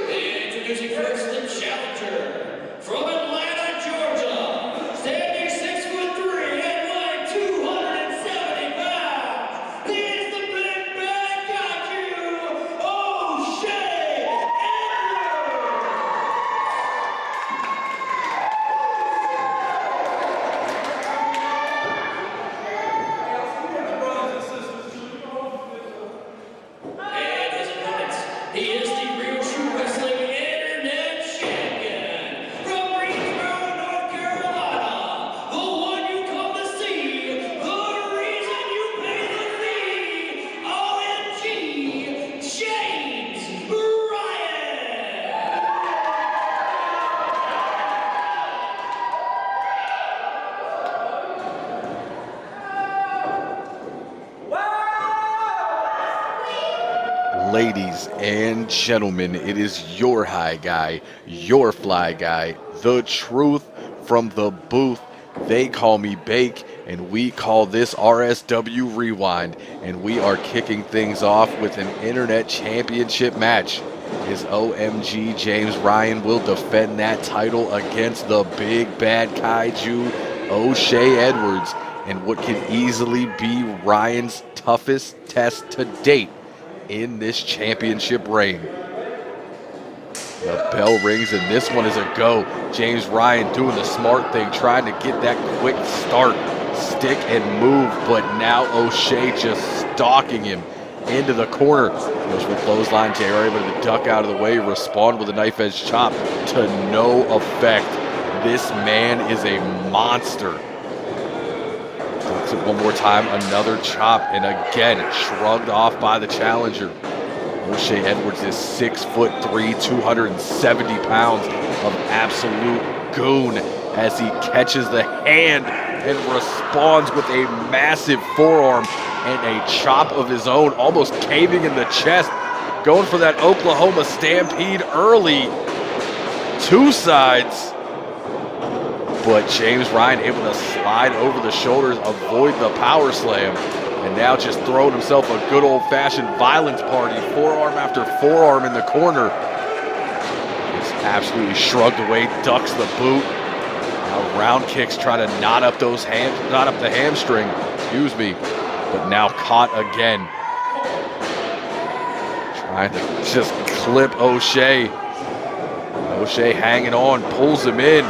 Introducing first the challenger from Atlanta, Georgia, standing 6'3" and weighing 270 pounds. He is the big bad Kaiju, O'Shea Edwards. And his opponent, he is the Real True Wrestling Internet Champion from Greensboro, North Carolina. The one you come to see, the reason you pay the fee. OMG, James Ryan. Ladies and gentlemen, it is your high guy, your fly guy, the truth from the booth. They call me Bake, and we call this RSW Rewind, and we are kicking things off with an Internet Championship match. His OMG James Ryan will defend that title against the big bad Kaiju O'Shea Edwards, and what can easily be Ryan's toughest test to date in this championship reign. The bell rings, and this one is a go. James Ryan doing the smart thing, trying to get that quick start, stick and move, but now O'Shea just stalking him into the corner. Goes for the clothesline. JR able to duck out of the way, respond with a knife edge chop to no effect. This man is a monster. Looks it one more time, another chop, and again shrugged off by the challenger. O'Shea Edwards is 6'3", 270 pounds of absolute goon as he catches the hand and responds with a massive forearm and a chop of his own, almost caving in the chest, going for that Oklahoma Stampede early. Two sides. But James Ryan able to slide over the shoulders, avoid the power slam, and now just throwing himself a good old-fashioned violence party, forearm after forearm in the corner. He's absolutely shrugged away, ducks the boot. Now round kicks try to knot up the hamstring, excuse me, but now caught again. Trying to just clip O'Shea. O'Shea hanging on, pulls him in.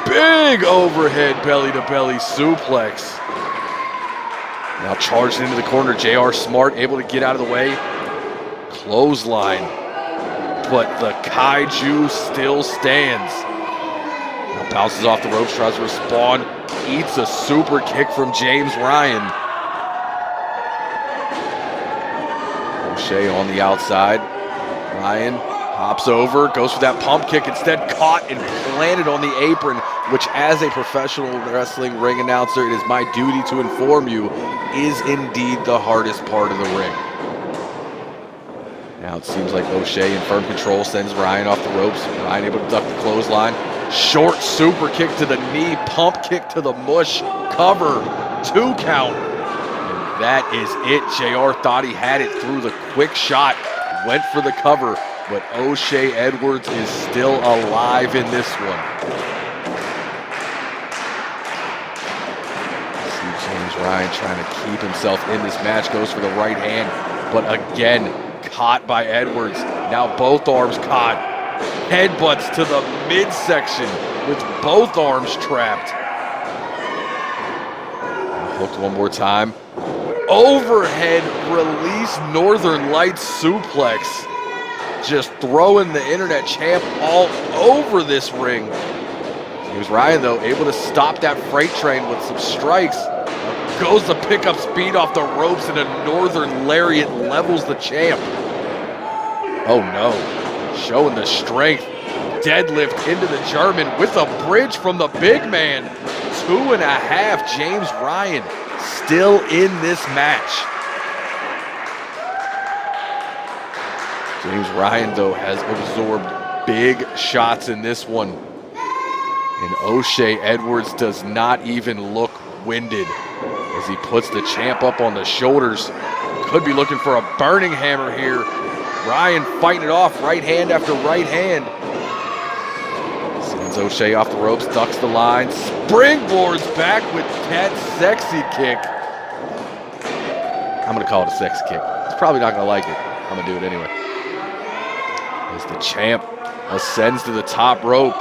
Big overhead belly-to-belly suplex. Now charged into the corner, JR Smart able to get out of the way. Clothesline. But the Kaiju still stands. Now bounces off the ropes, tries to respond. Eats a super kick from James Ryan. O'Shea on the outside. Ryan hops over, goes for that pump kick, instead caught and planted on the apron, which as a professional wrestling ring announcer, it is my duty to inform you, is indeed the hardest part of the ring. Now it seems like O'Shea in firm control sends Ryan off the ropes. Ryan able to duck the clothesline. Short super kick to the knee, pump kick to the mush, cover, 2 count. And that is it. JR thought he had it through the quick shot, went for the cover, but O'Shea Edwards is still alive in this one. See James Ryan trying to keep himself in this match, goes for the right hand, but again, caught by Edwards. Now both arms caught. Headbutts to the midsection with both arms trapped. Hooked one more time. Overhead release Northern Lights suplex. Just throwing the Internet Champ all over this ring. James Ryan, though, able to stop that freight train with some strikes. Goes to pick up speed off the ropes, and a Northern Lariat levels the champ. Oh no, showing the strength. deadlift into the German with a bridge from the big man. 2.5. James Ryan still in this match. James Ryan, though, has absorbed big shots in this one. And O'Shea Edwards does not even look winded as he puts the champ up on the shoulders. Could be looking for a burning hammer here. Ryan fighting it off, right hand after right hand. Sends O'Shea off the ropes, ducks the line, springboards back with that sexy kick. I'm gonna call it a sexy kick. He's probably not gonna like it. I'm gonna do it anyway. As the champ ascends to the top rope.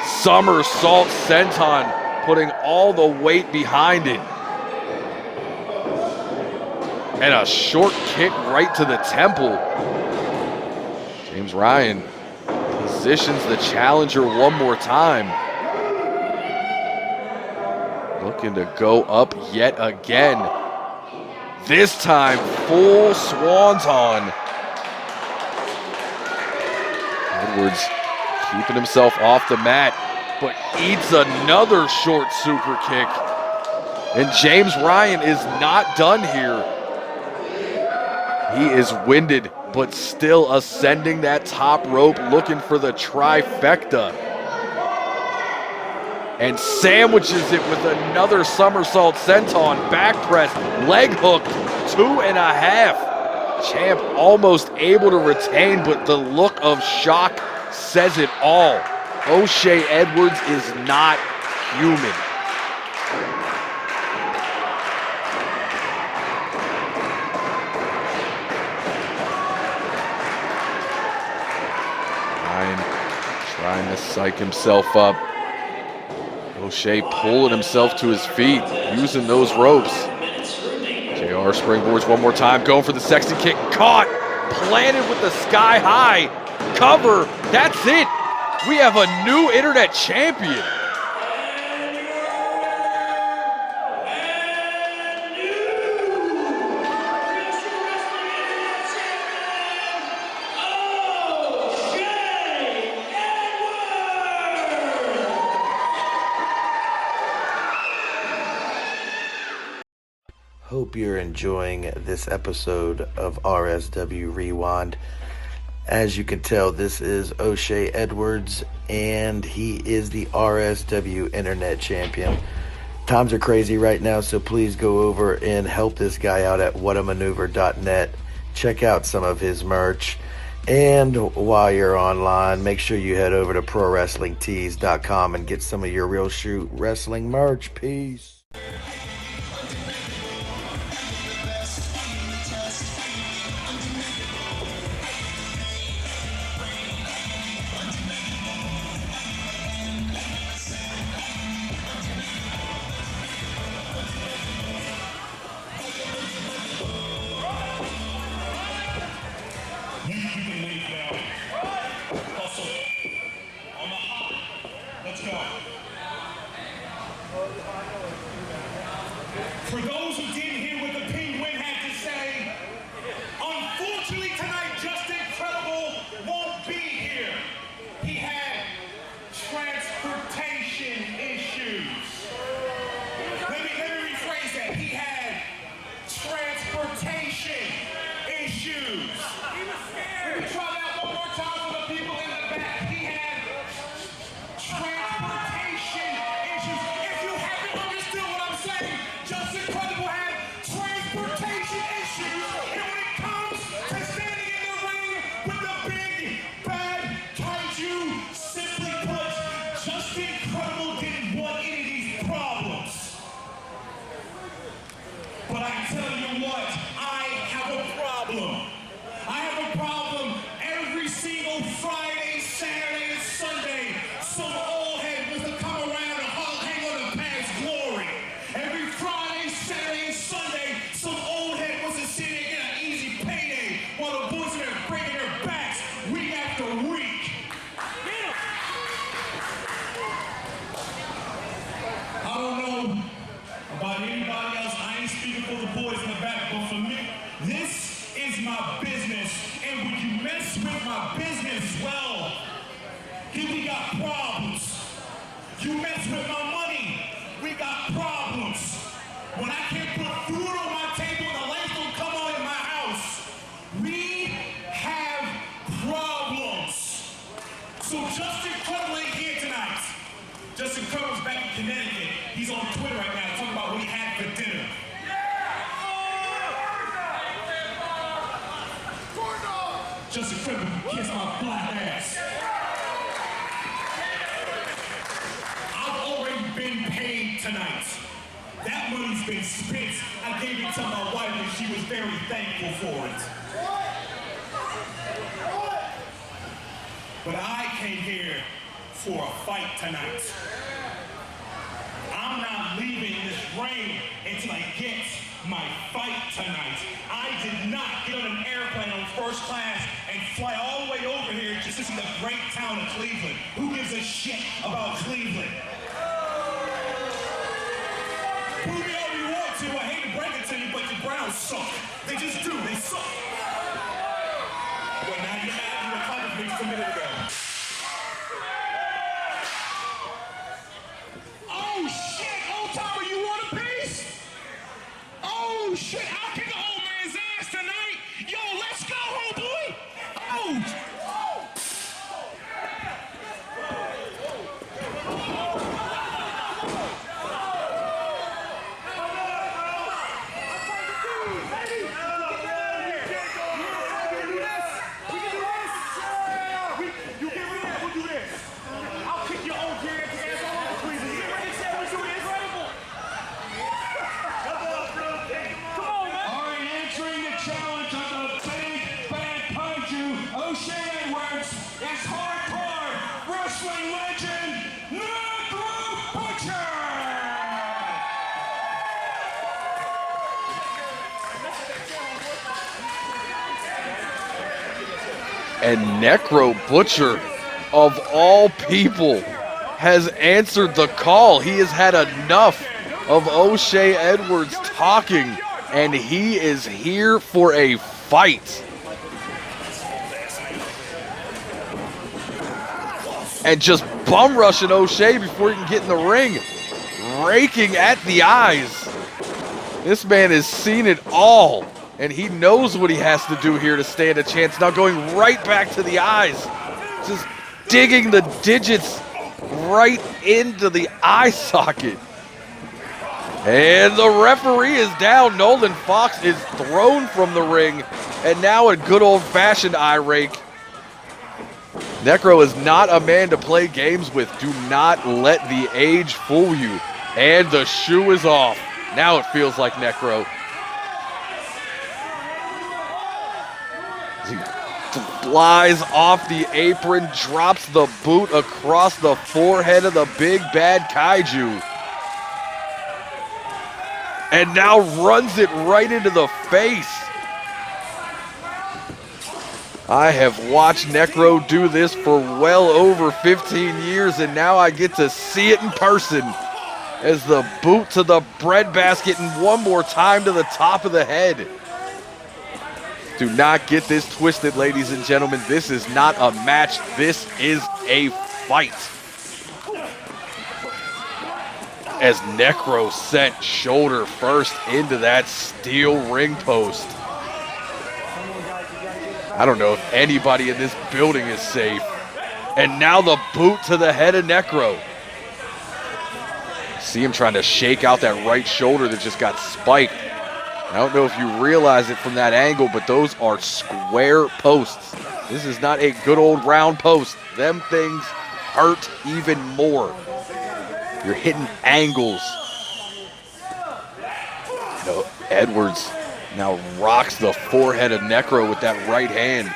Somersault senton, putting all the weight behind it. And a short kick right to the temple. James Ryan positions the challenger one more time. Looking to go up yet again. This time, full swanton. Edwards keeping himself off the mat, but eats another short super kick. And James Ryan is not done here. He is winded, but still ascending that top rope, looking for the trifecta. And sandwiches it with another somersault senton, back press, leg hook, 2.5. Champ almost able to retain, but the look of shock says it all. O'Shea Edwards is not human. Trying to psych himself up. O'Shea pulling himself to his feet, using those ropes. JR springboards one more time, going for the sexy kick. Caught, planted with the sky high cover. That's it. We have a new internet champion. Hope you're enjoying this episode of RSW Rewind. As you can tell, this is O'Shea Edwards, and he is the RSW Internet Champion. Times are crazy right now, so please go over and help this guy out at whatamaneuver.net. Check out some of his merch. And while you're online, make sure you head over to ProWrestlingTees.com and get some of your Real Shoot Wrestling merch. Peace. Let's go. got problems. You mess with my money, we got problems. When I can't put food on my table, the lights don't come on in my house. We have problems. So Justin Credible ain't here tonight. Justin Credible's back in Connecticut. He's on Twitter right now talking about what he had for dinner. Justin Credible, kiss my black ass. I've already been paid tonight. That money's been spent. I gave it to my wife and she was very thankful for it. But I came here for a fight tonight. I'm not leaving this ring until I get my fight tonight. I did not get on an airplane on first class and fly all the way over here just to see the great town of Cleveland. Who gives a shit about Cleveland? Prove me all you want to. I hate to break it to you, but the Browns suck. They just do. They suck. Well, now you're mad at the Republicans a minute ago. Oh, shit. Old timer, you want a piece? Oh, shit. I'll kick an old man's ass tonight. Yo, let's go, homeboy. Oh. And Necro Butcher, of all people, has answered the call. He has had enough of O'Shea Edwards talking, and he is here for a fight. And just bum rushing O'Shea before he can get in the ring, raking at the eyes. This man has seen it all, and he knows what he has to do here to stand a chance. Now going right back to the eyes, just digging the digits right into the eye socket. And the referee is down. Nolan Fox is thrown from the ring, and now a good old-fashioned eye rake. Necro is not a man to play games with. Do not let the age fool you. And the shoe is off. Now it feels like Necro. He flies off the apron, drops the boot across the forehead of the big bad Kaiju. And now runs it right into the face. I have watched Necro do this for well over 15 years, and now I get to see it in person as the boot to the breadbasket and one more time to the top of the head. Do not get this twisted, ladies and gentlemen. This is not a match. This is a fight. As Necro sent shoulder first into that steel ring post. I don't know if anybody in this building is safe. And now the boot to the head of Necro. See him trying to shake out that right shoulder that just got spiked. I don't know if you realize it from that angle, but those are square posts. This is not a good old round post. Them things hurt even more. You're hitting angles. Edwards now rocks the forehead of Necro with that right hand.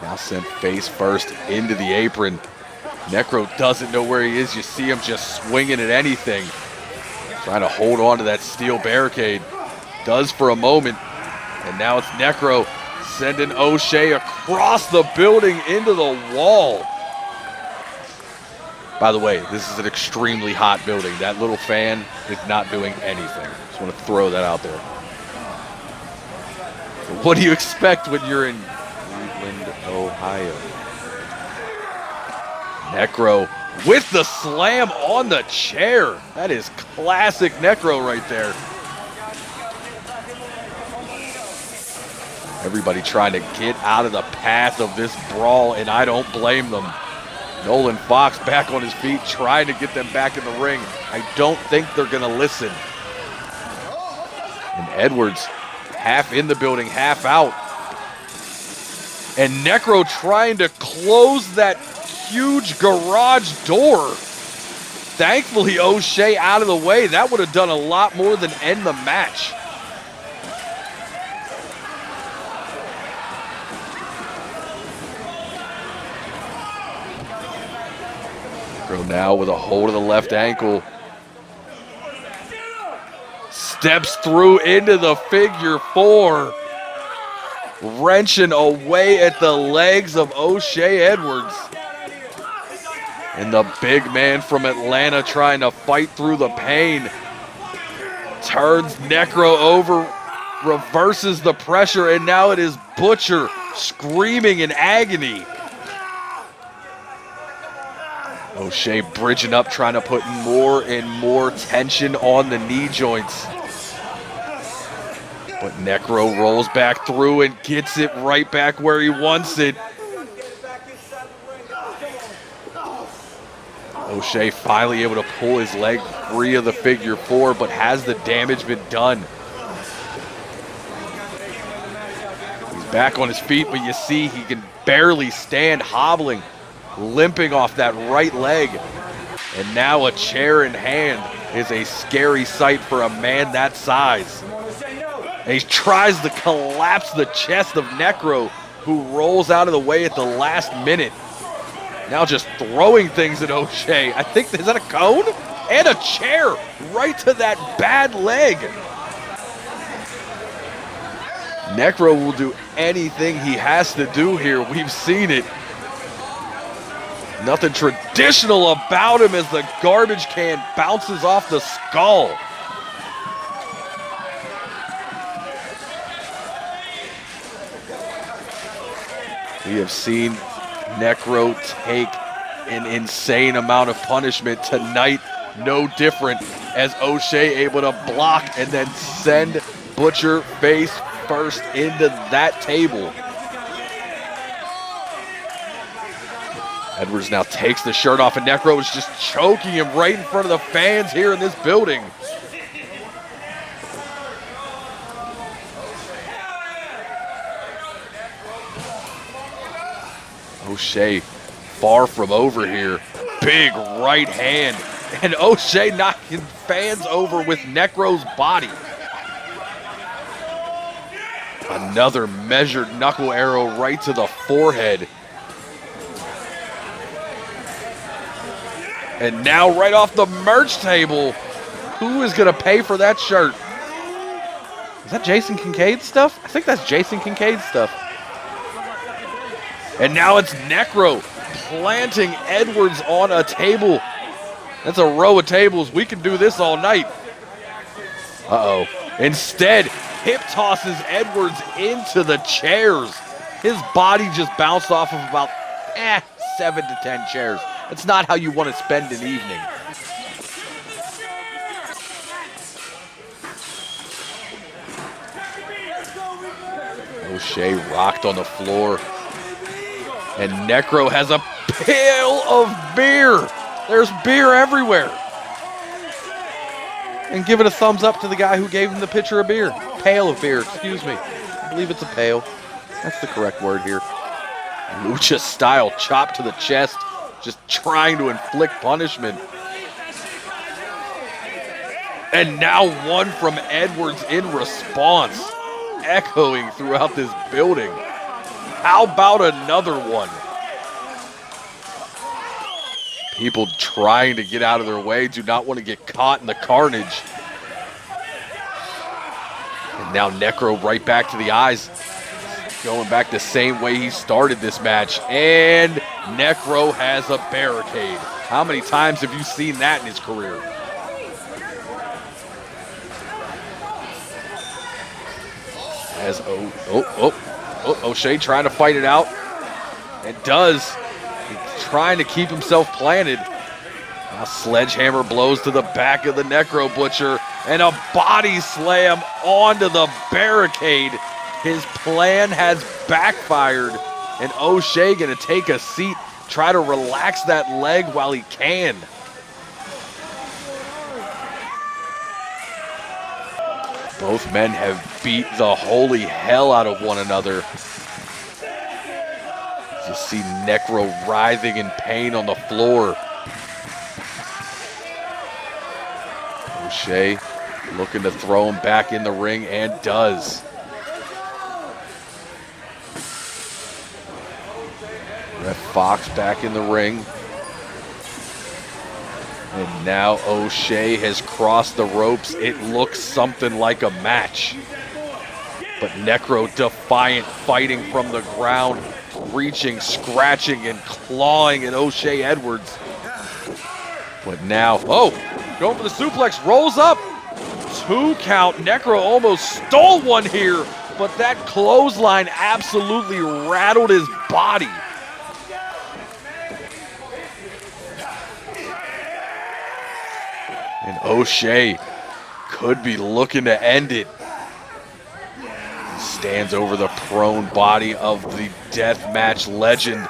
Now sent face first into the apron. Necro doesn't know where he is. You see him just swinging at anything. Trying to hold on to that steel barricade. Does for a moment. And now it's Necro sending O'Shea across the building into the wall. By the way, this is an extremely hot building. That little fan is not doing anything. Just want to throw that out there. What do you expect when you're in Cleveland, Ohio? Necro with the slam on the chair. That is classic Necro right there. Everybody trying to get out of the path of this brawl, and I don't blame them. Nolan Fox back on his feet, trying to get them back in the ring. I don't think they're going to listen. And Edwards, half in the building, half out. And Necro trying to close that huge garage door. Thankfully, O'Shea out of the way. That would have done a lot more than end the match. Necro now with a hold of the left ankle. Steps through into the figure four. Wrenching away at the legs of O'Shea Edwards. And the big man from Atlanta trying to fight through the pain. Turns Necro over, reverses the pressure, and now it is Butcher screaming in agony. O'Shea bridging up, trying to put more and more tension on the knee joints. But Necro rolls back through and gets it right back where he wants it. O'Shea finally able to pull his leg free of the figure four, but has the damage been done? He's back on his feet, but you see he can barely stand, hobbling, limping off that right leg. And now a chair in hand is a scary sight for a man that size. And he tries to collapse the chest of Necro, who rolls out of the way at the last minute. Now just throwing things at O'Shea. I think, is that a cone? And a chair right to that bad leg. Necro will do anything he has to do here. We've seen it. Nothing traditional about him as the garbage can bounces off the skull. We have seen Necro take an insane amount of punishment tonight. No different, as O'Shea able to block and then send Butcher face first into that table. Edwards now takes the shirt off, and Necro is just choking him right in front of the fans here in this building. O'Shea far from over here. Big right hand. And O'Shea knocking fans over with Necro's body. Another measured knuckle arrow right to the forehead. And now right off the merch table, who is going to pay for that shirt? Is that Jason Kincaid stuff? I think that's Jason Kincaid stuff. And now it's Necro planting Edwards on a table. That's a row of tables. We can do this all night. Uh-oh. Instead, hip tosses Edwards into the chairs. His body just bounced off of about 7 to 10 chairs. That's not how you want to spend an evening. O'Shea rocked on the floor. And Necro has a pail of beer. There's beer everywhere. And give it a thumbs up to the guy who gave him the pitcher of beer. Pail of beer, excuse me. I believe it's a pail. That's the correct word here. Lucha style chop to the chest. Just trying to inflict punishment. And now one from Edwards in response. Echoing throughout this building. How about another one? People trying to get out of their way do not want to get caught in the carnage. And now Necro right back to the eyes. Going back the same way he started this match. And Necro has a barricade. How many times have you seen that in his career? As O'Shea trying to fight it out. It does. He's trying to keep himself planted. Now sledgehammer blows to the back of the Necro Butcher and a body slam onto the barricade. His plan has backfired, and O'Shea gonna take a seat, try to relax that leg while he can. Both men have beat the holy hell out of one another. You see Necro writhing in pain on the floor. O'Shea looking to throw him back in the ring, and does. Ref Fox back in the ring. And now O'Shea has crossed the ropes. It looks something like a match. But Necro defiant, fighting from the ground, reaching, scratching, and clawing at O'Shea Edwards. But now, going for the suplex, rolls up. 2 count. Necro almost stole one here, but that clothesline absolutely rattled his body. And O'Shea could be looking to end it. He stands over the prone body of the deathmatch legend.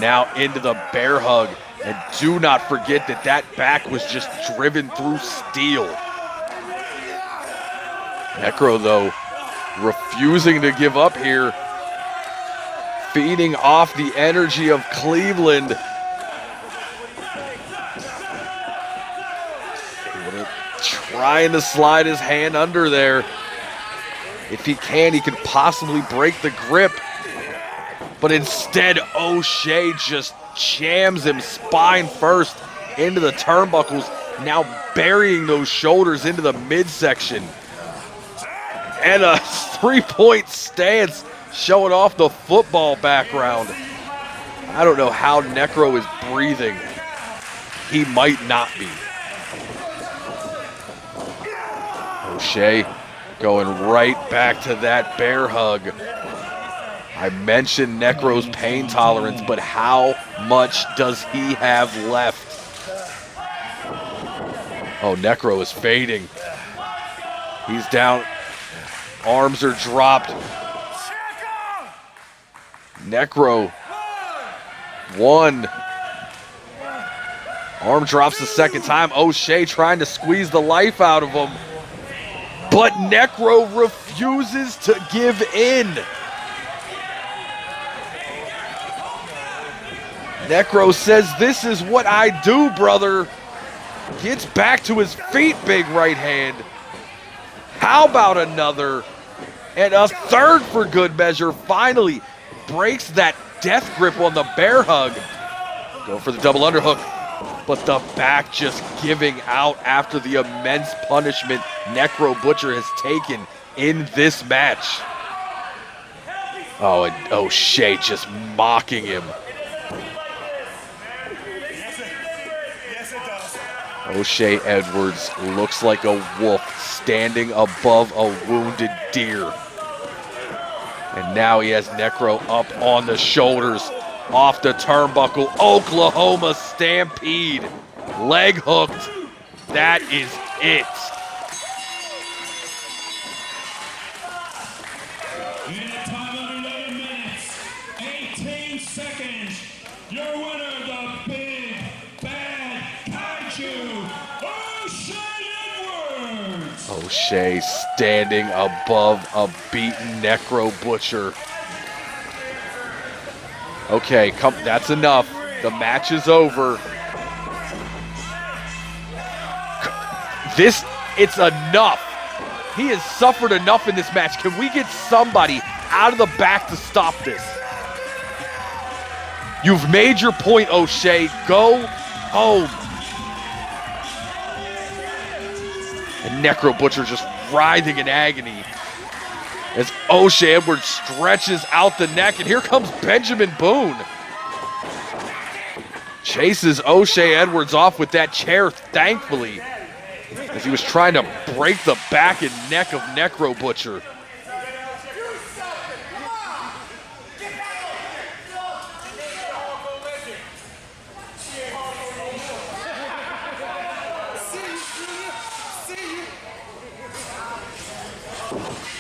Now into the bear hug. And do not forget that that back was just driven through steel. Necro, though, refusing to give up here. Feeding off the energy of Cleveland. Trying to slide his hand under there. If he can, he could possibly break the grip. But instead, O'Shea just jams him spine first into the turnbuckles, now burying those shoulders into the midsection. And a 3-point stance showing off the football background. I don't know how Necro is breathing. He might not be. O'Shea going right back to that bear hug. I mentioned Necro's pain tolerance, but how much does he have left? Oh, Necro is fading. He's down. Arms are dropped. Necro. 1. Arm drops the second time. O'Shea trying to squeeze the life out of him. But Necro refuses to give in. Necro says, "This is what I do, brother." Gets back to his feet, big right hand. How about another? And a third for good measure. Finally breaks that death grip on the bear hug. Go for the double underhook. But the back just giving out after the immense punishment Necro Butcher has taken in this match. Oh, and O'Shea just mocking him. O'Shea Edwards looks like a wolf standing above a wounded deer. And now he has Necro up on the shoulders, off the turnbuckle. Oklahoma Stampede. Leg hooked. That is it. In a time of 11 minutes, 18 seconds, your winner, the Big Bad Kaiju, O'Shea Edwards. O'Shea standing above a beaten Necro Butcher. Okay, that's enough. The match is over. It's enough. He has suffered enough in this match. Can we get somebody out of the back to stop this? You've made your point, O'Shea. Go home. And Necro Butcher just writhing in agony as O'Shea Edwards stretches out the neck. And here comes Benjamin Boone. Chases O'Shea Edwards off with that chair, thankfully, as he was trying to break the back and neck of Necro Butcher. Bye.